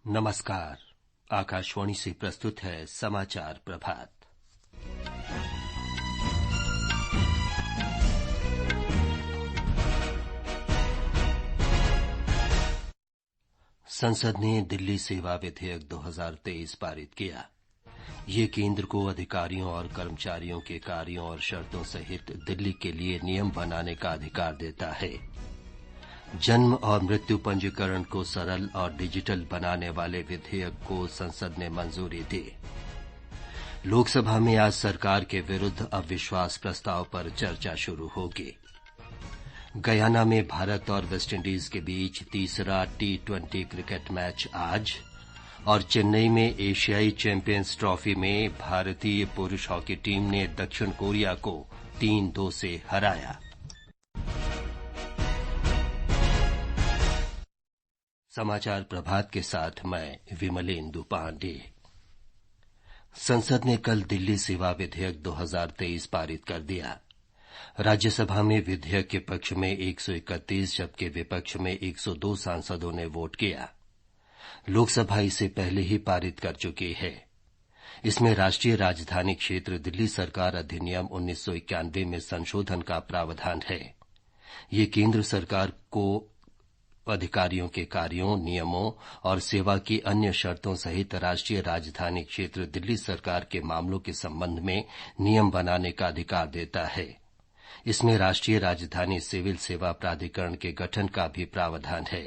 नमस्कार। आकाशवाणी से प्रस्तुत है समाचार प्रभात। संसद ने दिल्ली सेवा विधेयक 2023 पारित किया। ये केंद्र को अधिकारियों और कर्मचारियों के कार्यों और शर्तों सहित दिल्ली के लिए नियम बनाने का अधिकार देता है। जन्म और मृत्यु पंजीकरण को सरल और डिजिटल बनाने वाले विधेयक को संसद ने मंजूरी दी। लोकसभा में आज सरकार के विरुद्ध अविश्वास प्रस्ताव पर चर्चा शुरू होगी। गयाना में भारत और वेस्टइंडीज के बीच तीसरा T20 क्रिकेट मैच आज और चेन्नई में एशियाई चैंपियंस ट्रॉफी में भारतीय पुरुष हॉकी टीम ने दक्षिण कोरिया को 3-2 से हराया। समाचार प्रभात के साथ मैं विमलेंदु पांडे। संसद ने कल दिल्ली सेवा विधेयक 2023 पारित कर दिया। राज्यसभा में विधेयक के पक्ष में 131 जबकि विपक्ष में 102 सांसदों ने वोट किया। लोकसभा इसे पहले ही पारित कर चुकी है। इसमें राष्ट्रीय राजधानी क्षेत्र दिल्ली सरकार अधिनियम 1991 में संशोधन का प्रावधान है। ये केंद्र सरकार को अधिकारियों के कार्यों, नियमों और सेवा की अन्य शर्तों सहित राष्ट्रीय राजधानी क्षेत्र दिल्ली सरकार के मामलों के संबंध में नियम बनाने का अधिकार देता है। इसमें राष्ट्रीय राजधानी सिविल सेवा प्राधिकरण के गठन का भी प्रावधान है।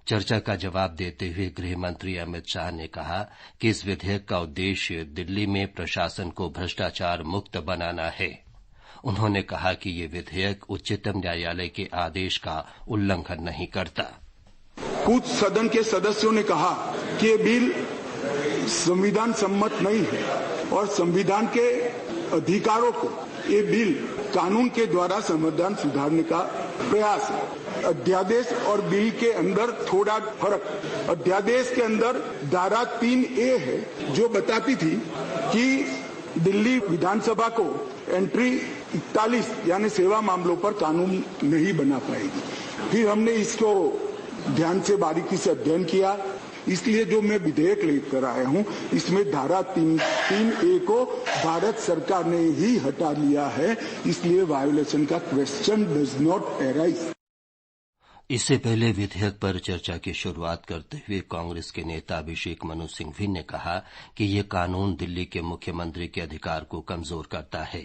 चर्चा का जवाब देते हुए गृह मंत्री अमित शाह ने कहा कि इस विधेयक का उद्देश्य दिल्ली में प्रशासन को भ्रष्टाचार मुक्त बनाना है। उन्होंने कहा कि ये विधेयक उच्चतम न्यायालय के आदेश का उल्लंघन नहीं करता। कुछ सदन के सदस्यों ने कहा कि ये बिल संविधान सम्मत नहीं है और संविधान के अधिकारों को ये बिल कानून के द्वारा संविधान सुधारने का प्रयास है। अध्यादेश और बिल के अंदर थोड़ा फर्क। अध्यादेश के अंदर धारा 3A है जो बताती थी कि दिल्ली विधानसभा को एंट्री 41 यानी सेवा मामलों पर कानून नहीं बना पाएगी। फिर हमने इसको ध्यान से बारीकी से अध्ययन किया। इसलिए जो मैं विधेयक लेकर आया हूं इसमें धारा 3A को भारत सरकार ने ही हटा लिया है। इसलिए वायोलेशन का क्वेश्चन डज नॉट अराइज। इससे पहले विधेयक पर चर्चा की शुरुआत करते हुए कांग्रेस के नेता अभिषेक मनु सिंघवी ने कहा कि ये कानून दिल्ली के मुख्यमंत्री के अधिकार को कमजोर करता है।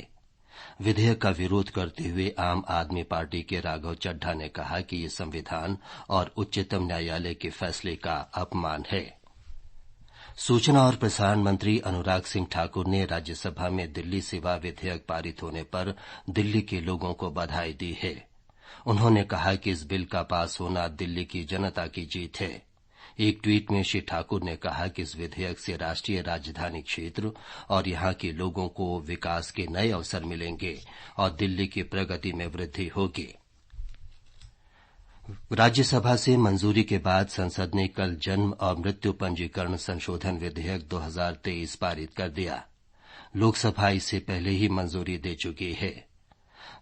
विधेयक का विरोध करते हुए आम आदमी पार्टी के राघव चड्ढा ने कहा कि ये संविधान और उच्चतम न्यायालय के फैसले का अपमान है। सूचना और प्रसारण मंत्री अनुराग सिंह ठाकुर ने राज्यसभा में दिल्ली सेवा विधेयक पारित होने पर दिल्ली के लोगों को बधाई दी है। उन्होंने कहा कि इस बिल का पास होना दिल्ली की जनता की जीत है। एक ट्वीट में श्री ठाकुर ने कहा कि इस विधेयक से राष्ट्रीय राजधानी क्षेत्र और यहां के लोगों को विकास के नए अवसर मिलेंगे और दिल्ली की प्रगति में वृद्धि होगी। राज्यसभा से मंजूरी के बाद संसद ने कल जन्म और मृत्यु पंजीकरण संशोधन विधेयक 2023 पारित कर दिया। लोकसभा इसे पहले ही मंजूरी दे चुकी है।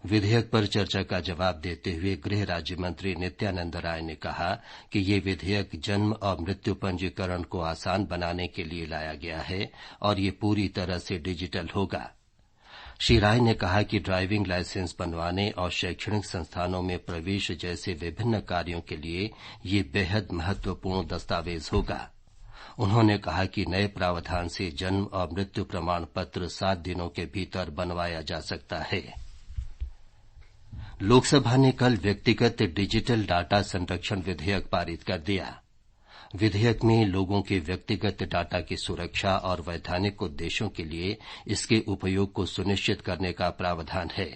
विधेयक पर चर्चा का जवाब देते हुए गृह राज्य मंत्री नित्यानंद राय ने कहा कि ये विधेयक जन्म और मृत्यु पंजीकरण को आसान बनाने के लिए लाया गया है और ये पूरी तरह से डिजिटल होगा। श्री राय ने कहा कि ड्राइविंग लाइसेंस बनवाने और शैक्षणिक संस्थानों में प्रवेश जैसे विभिन्न कार्यों के लिए ये बेहद महत्वपूर्ण दस्तावेज होगा। उन्होंने कहा कि नए प्रावधान से जन्म और मृत्यु प्रमाण पत्र 7 दिनों के भीतर बनवाया जा सकता है। लोकसभा ने कल व्यक्तिगत डिजिटल डाटा संरक्षण विधेयक पारित कर दिया। विधेयक में लोगों के व्यक्तिगत डाटा की सुरक्षा और वैधानिक उद्देश्यों के लिए इसके उपयोग को सुनिश्चित करने का प्रावधान है।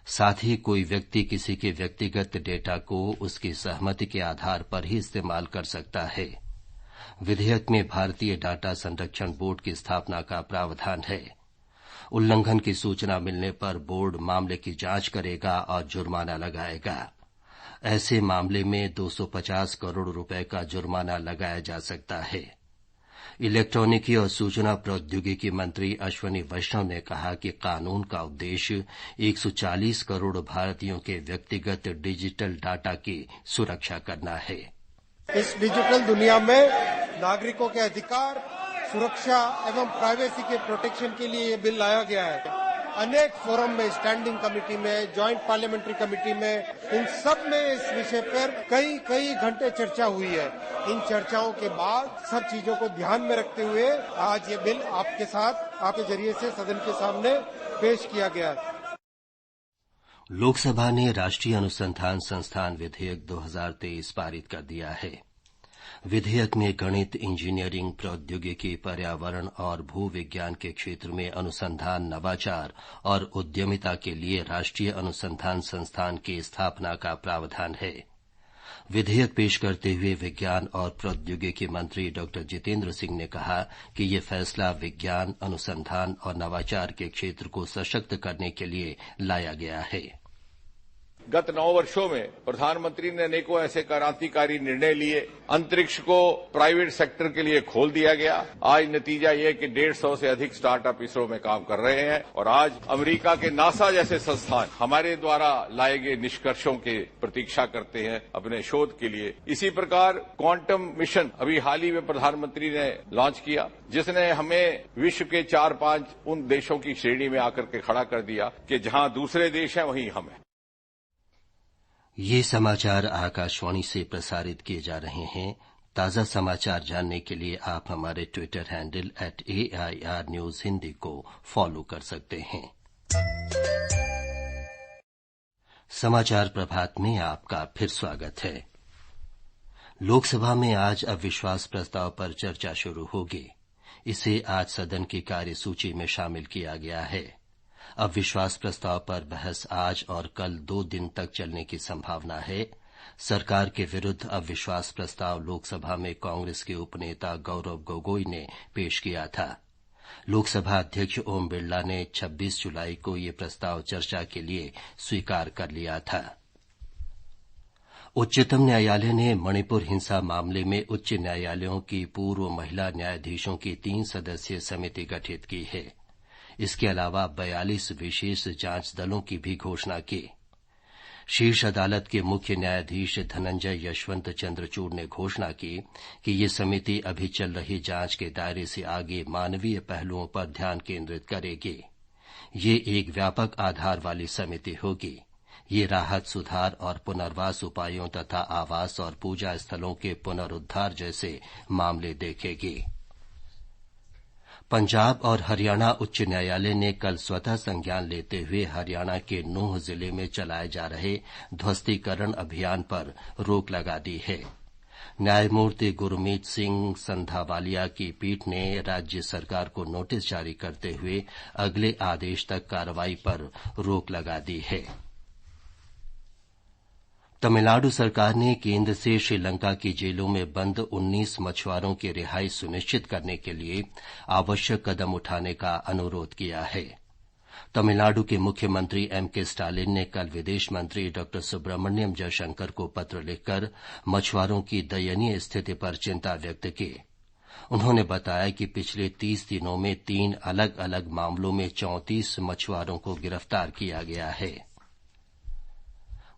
साथ ही कोई व्यक्ति किसी के व्यक्तिगत डेटा को उसकी सहमति के आधार पर ही इस्तेमाल कर सकता है। विधेयक में भारतीय डाटा संरक्षण बोर्ड की स्थापना का प्रावधान है। उल्लंघन की सूचना मिलने पर बोर्ड मामले की जांच करेगा और जुर्माना लगाएगा। ऐसे मामले में 250 करोड़ रुपए का जुर्माना लगाया जा सकता है। इलेक्ट्रॉनिकी और सूचना प्रौद्योगिकी मंत्री अश्वनी वैष्णव ने कहा कि कानून का उद्देश्य 140 करोड़ भारतीयों के व्यक्तिगत डिजिटल डाटा की सुरक्षा करना है। इस डिजिटल दुनिया में नागरिकों के अधिकार, सुरक्षा एवं प्राइवेसी के प्रोटेक्शन के लिए ये बिल लाया गया है। अनेक फोरम में, स्टैंडिंग कमेटी में, ज्वाइंट पार्लियामेंट्री कमेटी में, इन सब में इस विषय पर कई घंटे चर्चा हुई है। इन चर्चाओं के बाद सब चीजों को ध्यान में रखते हुए आज ये बिल आपके साथ, आपके जरिए से सदन के सामने पेश किया गया है। लोकसभा ने राष्ट्रीय अनुसंधान संस्थान विधेयक 2023 पारित कर दिया है। विधेयक में गणित, इंजीनियरिंग, प्रौद्योगिकी, पर्यावरण और भू विज्ञान के क्षेत्र में अनुसंधान, नवाचार और उद्यमिता के लिए राष्ट्रीय अनुसंधान संस्थान की स्थापना का प्रावधान है। विधेयक पेश करते हुए विज्ञान और प्रौद्योगिकी मंत्री डॉ जितेंद्र सिंह ने कहा कि ये फैसला विज्ञान, अनुसंधान और नवाचार के क्षेत्र को सशक्त करने के लिए लाया गया है। गत 9 वर्षों में प्रधानमंत्री ने अनेकों ऐसे क्रांतिकारी निर्णय लिए। अंतरिक्ष को प्राइवेट सेक्टर के लिए खोल दिया गया। आज नतीजा ये है कि 150 से अधिक स्टार्टअप इसरो में काम कर रहे हैं और आज अमेरिका के नासा जैसे संस्थान हमारे द्वारा लाए गए निष्कर्षों की प्रतीक्षा करते हैं अपने शोध के लिए। इसी प्रकार क्वांटम मिशन अभी हाल ही में प्रधानमंत्री ने लॉन्च किया, जिसने हमें विश्व के 4-5 उन देशों की श्रेणी में आकर के खड़ा कर दिया कि जहां दूसरे देश हैं वहीं हम हैं। ये समाचार आकाशवाणी से प्रसारित किए जा रहे हैं। ताजा समाचार जानने के लिए आप हमारे Twitter handle @AIR News Hindi को फॉलो कर सकते हैं। समाचार प्रभात में आपका फिर स्वागत है। लोकसभा में आज अविश्वास प्रस्ताव पर चर्चा शुरू होगी। इसे आज सदन की कार्यसूची में शामिल किया गया है। अविश्वास प्रस्ताव पर बहस आज और कल 2 दिन तक चलने की संभावना है। सरकार के विरुद्ध अविश्वास प्रस्ताव लोकसभा में कांग्रेस के उपनेता गौरव गोगोई ने पेश किया था। लोकसभा अध्यक्ष ओम बिरला ने 26 जुलाई को ये प्रस्ताव चर्चा के लिए स्वीकार कर लिया था। उच्चतम न्यायालय ने मणिपुर हिंसा मामले में उच्च न्यायालयों की पूर्व महिला न्यायाधीशों की 3 सदस्यीय समिति गठित की है। इसके अलावा 42 विशेष जांच दलों की भी घोषणा की। शीर्ष अदालत के मुख्य न्यायाधीश धनंजय यशवंत चंद्रचूड़ ने घोषणा की कि ये समिति अभी चल रही जांच के दायरे से आगे मानवीय पहलुओं पर ध्यान केंद्रित करेगी। ये एक व्यापक आधार वाली समिति होगी। ये राहत, सुधार और पुनर्वास उपायों तथा आवास और पूजा स्थलों के पुनरुद्धार जैसे मामले देखेगी। पंजाब और हरियाणा उच्च न्यायालय ने कल स्वतः संज्ञान लेते हुए हरियाणा के नूंह जिले में चलाए जा रहे ध्वस्तीकरण अभियान पर रोक लगा दी है। न्यायमूर्ति गुरमीत सिंह संधावालिया की पीठ ने राज्य सरकार को नोटिस जारी करते हुए अगले आदेश तक कार्रवाई पर रोक लगा दी है। तमिलनाडु सरकार ने केंद्र से श्रीलंका की जेलों में बंद 19 मछुआरों की रिहाई सुनिश्चित करने के लिए आवश्यक कदम उठाने का अनुरोध किया है। तमिलनाडु के मुख्यमंत्री एम.के. स्टालिन ने कल विदेश मंत्री डॉ सुब्रमण्यम जयशंकर को पत्र लिखकर मछुआरों की दयनीय स्थिति पर चिंता व्यक्त की। उन्होंने बताया कि पिछले 30 दिनों में 3 अलग अलग मामलों में 34 मछुआरों को गिरफ्तार किया गया है।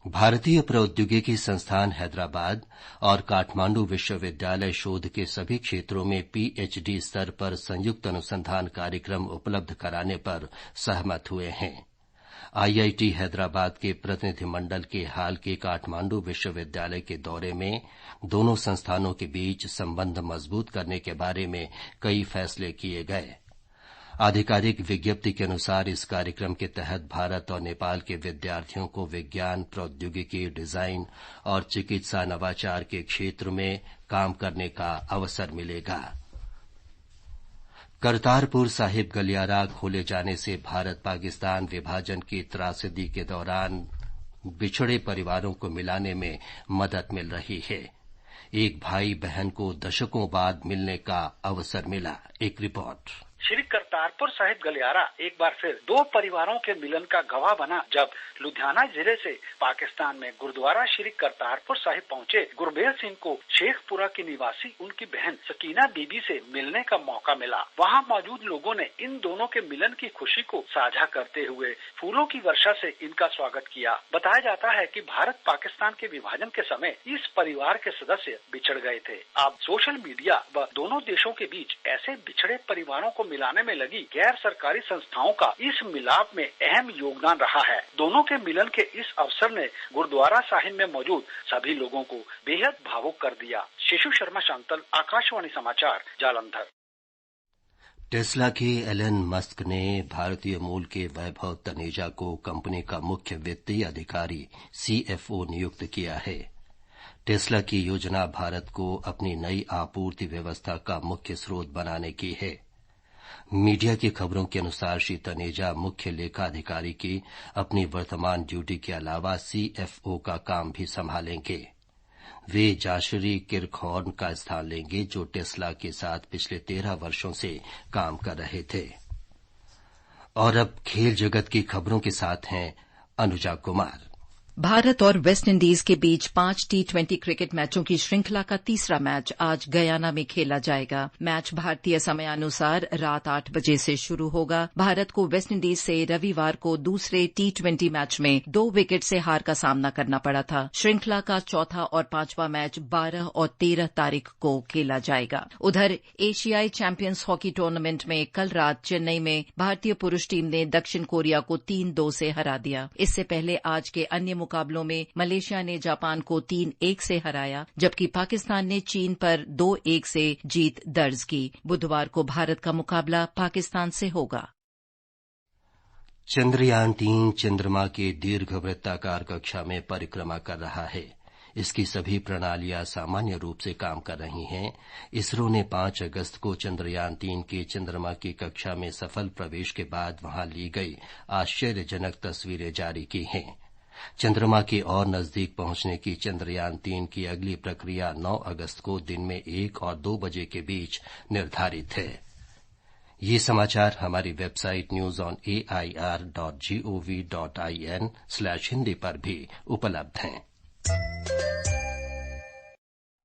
भारतीय प्रौद्योगिकी संस्थान हैदराबाद और काठमांडू विश्वविद्यालय शोध के सभी क्षेत्रों में पीएचडी स्तर पर संयुक्त अनुसंधान कार्यक्रम उपलब्ध कराने पर सहमत हुए हैं। आईआईटी हैदराबाद के प्रतिनिधिमंडल के हाल के काठमांडू विश्वविद्यालय के दौरे में दोनों संस्थानों के बीच संबंध मजबूत करने के बारे में कई फैसले किए गए। आधिकारिक विज्ञप्ति के अनुसार इस कार्यक्रम के तहत भारत और नेपाल के विद्यार्थियों को विज्ञान, प्रौद्योगिकी, डिजाइन और चिकित्सा नवाचार के क्षेत्र में काम करने का अवसर मिलेगा। करतारपुर साहिब गलियारा खोले जाने से भारत पाकिस्तान विभाजन की त्रासदी के दौरान बिछड़े परिवारों को मिलाने में मदद मिल रही है। एक भाई बहन को दशकों बाद मिलने का अवसर मिला। एक रिपोर्ट। श्री करतारपुर साहिब गलियारा एक बार फिर दो परिवारों के मिलन का गवाह बना जब लुधियाना जिले से पाकिस्तान में गुरुद्वारा श्री करतारपुर साहिब पहुंचे गुरबेल सिंह को शेखपुरा की निवासी उनकी बहन सकीना बीबी से मिलने का मौका मिला। वहां मौजूद लोगों ने इन दोनों के मिलन की खुशी को साझा करते हुए फूलों की वर्षा से इनका स्वागत किया। बताया जाता है कि भारत पाकिस्तान के विभाजन के समय इस परिवार के सदस्य बिछड़ गए थे। अब सोशल मीडिया व दोनों देशों के बीच ऐसे बिछड़े परिवारों को मिलाने में लगी गैर सरकारी संस्थाओं का इस मिलाप में अहम योगदान रहा है। दोनों के मिलन के इस अवसर ने गुरुद्वारा साहिब में मौजूद सभी लोगों को बेहद भावुक कर दिया। शिशु शर्मा शांतल, आकाशवाणी समाचार, जालंधर। टेस्ला के एलन मस्क ने भारतीय मूल के वैभव तनेजा को कंपनी का मुख्य वित्तीय अधिकारी CFO नियुक्त किया है। टेस्ला की योजना भारत को अपनी नई आपूर्ति व्यवस्था का मुख्य स्रोत बनाने की है। मीडिया की खबरों के अनुसार श्री तनेजा मुख्य लेखा अधिकारी की अपनी वर्तमान ड्यूटी के अलावा CFO का काम भी संभालेंगे। वे जाशरी किरखॉर्न का स्थान लेंगे जो टेस्ला के साथ पिछले 13 वर्षों से काम कर रहे थे। और अब खेल जगत की खबरों के साथ हैं अनुजा कुमार। भारत और वेस्टइंडीज के बीच 5 T20 क्रिकेट मैचों की श्रृंखला का तीसरा मैच आज गयाना में खेला जाएगा। मैच भारतीय समयानुसार रात 8 बजे से शुरू होगा। भारत को वेस्टइंडीज से रविवार को दूसरे T20 मैच में 2 विकेट से हार का सामना करना पड़ा था। श्रृंखला का चौथा और पांचवा मैच 12 और 13 तारीख को खेला जाएगा। उधर एशियाई चैंपियंस हॉकी टूर्नामेंट में कल रात चेन्नई में भारतीय पुरुष टीम ने दक्षिण कोरिया को 3-2 से हरा दिया। इससे पहले आज के अन्य मुकाबलों में मलेशिया ने जापान को 3-1 से हराया, जबकि पाकिस्तान ने चीन पर 2-1 से जीत दर्ज की। बुधवार को भारत का मुकाबला पाकिस्तान से होगा। चंद्रयान 3 चंद्रमा के दीर्घ वृत्ताकार कक्षा में परिक्रमा कर रहा है। इसकी सभी प्रणालियां सामान्य रूप से काम कर रही हैं। इसरो ने 5 अगस्त को चंद्रयान 3 के चंद्रमा की कक्षा में सफल प्रवेश के बाद वहां ली गई आश्चर्यजनक तस्वीरें जारी की हैं। चंद्रमा के और नजदीक पहुंचने की चंद्रयान 3 की अगली प्रक्रिया 9 अगस्त को दिन में 1 और 2 बजे के बीच निर्धारित है। ये समाचार हमारी वेबसाइट newsonair.gov.in/hindi पर भी उपलब्ध हैं।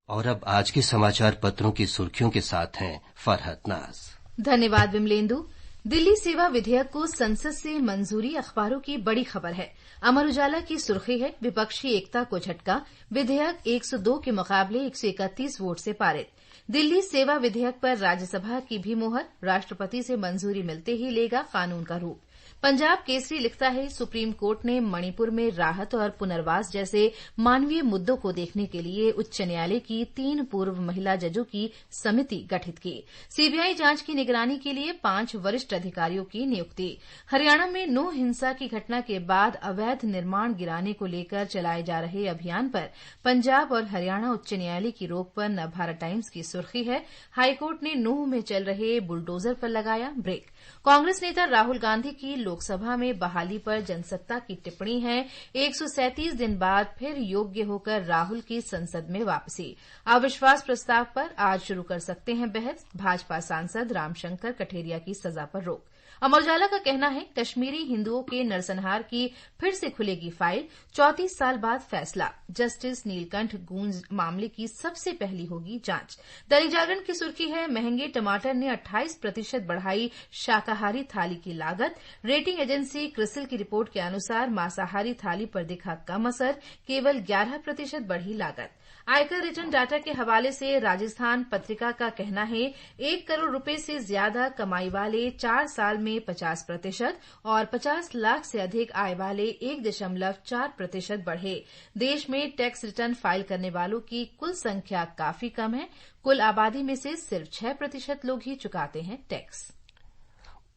और अब आज के समाचार पत्रों की सुर्खियों के साथ हैं फरहत नाज। धन्यवाद विमलेंदु। दिल्ली सेवा विधेयक को संसद से मंजूरी अखबारों की बड़ी खबर है। अमर उजाला की सुर्खी है, विपक्षी एकता को झटका, विधेयक 102 के मुकाबले 131 वोट से पारित। दिल्ली सेवा विधेयक पर राज्यसभा की भी मोहर, राष्ट्रपति से मंजूरी मिलते ही लेगा कानून का रूप। पंजाब केसरी लिखता है, सुप्रीम कोर्ट ने मणिपुर में राहत और पुनर्वास जैसे मानवीय मुद्दों को देखने के लिए उच्च न्यायालय की 3 पूर्व महिला जजों की समिति गठित की। सीबीआई जांच की निगरानी के लिए 5 वरिष्ठ अधिकारियों की नियुक्ति। हरियाणा में नौ हिंसा की घटना के बाद अवैध निर्माण गिराने को लेकर चलाए जा रहे अभियान पर पंजाब और हरियाणा उच्च न्यायालय की रोक पर नवभारत टाइम्स की सुर्खी है, हाईकोर्ट ने नूंह में चल रहे बुलडोजर पर लगाया ब्रेक। कांग्रेस नेता राहुल गांधी की लोकसभा में बहाली पर जनसत्ता की टिप्पणी है, 137 दिन बाद फिर योग्य होकर राहुल की संसद में वापसी। अविश्वास प्रस्ताव पर आज शुरू कर सकते हैं बहस, भाजपा सांसद रामशंकर कठेरिया की सजा पर रोक। अमर उजाला का कहना है, कश्मीरी हिंदुओं के नरसंहार की फिर से खुलेगी फाइल, 34 साल बाद फैसला, जस्टिस नीलकंठ गूंज मामले की सबसे पहली होगी जांच। दैनिक जागरण की सुर्खी है, महंगे टमाटर ने 28% बढ़ाई शाकाहारी थाली की लागत। रेटिंग एजेंसी क्रिसिल की रिपोर्ट के अनुसार मांसाहारी थाली पर दिखा कम असर, केवल 11% बढ़ी लागत। आयकर रिटर्न डाटा के हवाले से राजस्थान पत्रिका का कहना है, 1 करोड़ रुपए से ज्यादा कमाई वाले 4 साल में 50% और 50 लाख से अधिक आय वाले 1.4% बढ़े। देश में टैक्स रिटर्न फाइल करने वालों की कुल संख्या काफी कम है। कुल आबादी में से सिर्फ 6% लोग ही चुकाते हैं टैक्स।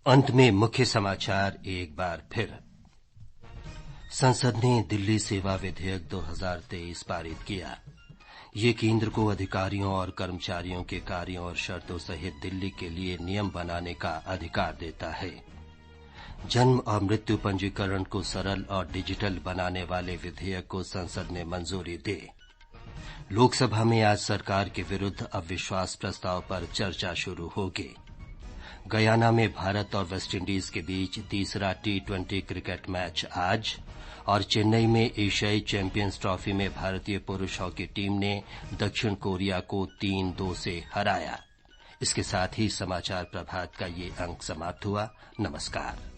अंत में मुख्य समाचार एक बार फिर। संसद ने दिल्ली सेवा विधेयक 2023 पारित किया। ये केंद्र को अधिकारियों और कर्मचारियों के कार्यों और शर्तों सहित दिल्ली के लिए नियम बनाने का अधिकार देता है। जन्म और मृत्यु पंजीकरण को सरल और डिजिटल बनाने वाले विधेयक को संसद ने मंजूरी दी। लोकसभा में आज सरकार के विरुद्ध अविश्वास प्रस्ताव पर चर्चा शुरू होगी। गयाना में भारत और वेस्टइंडीज के बीच तीसरा T20 क्रिकेट मैच आज। और चेन्नई में एशियाई चैंपियंस ट्रॉफी में भारतीय पुरुष हॉकी टीम ने दक्षिण कोरिया को 3-2 से हराया। इसके साथ ही समाचार प्रभात का ये अंक समाप्त हुआ। नमस्कार।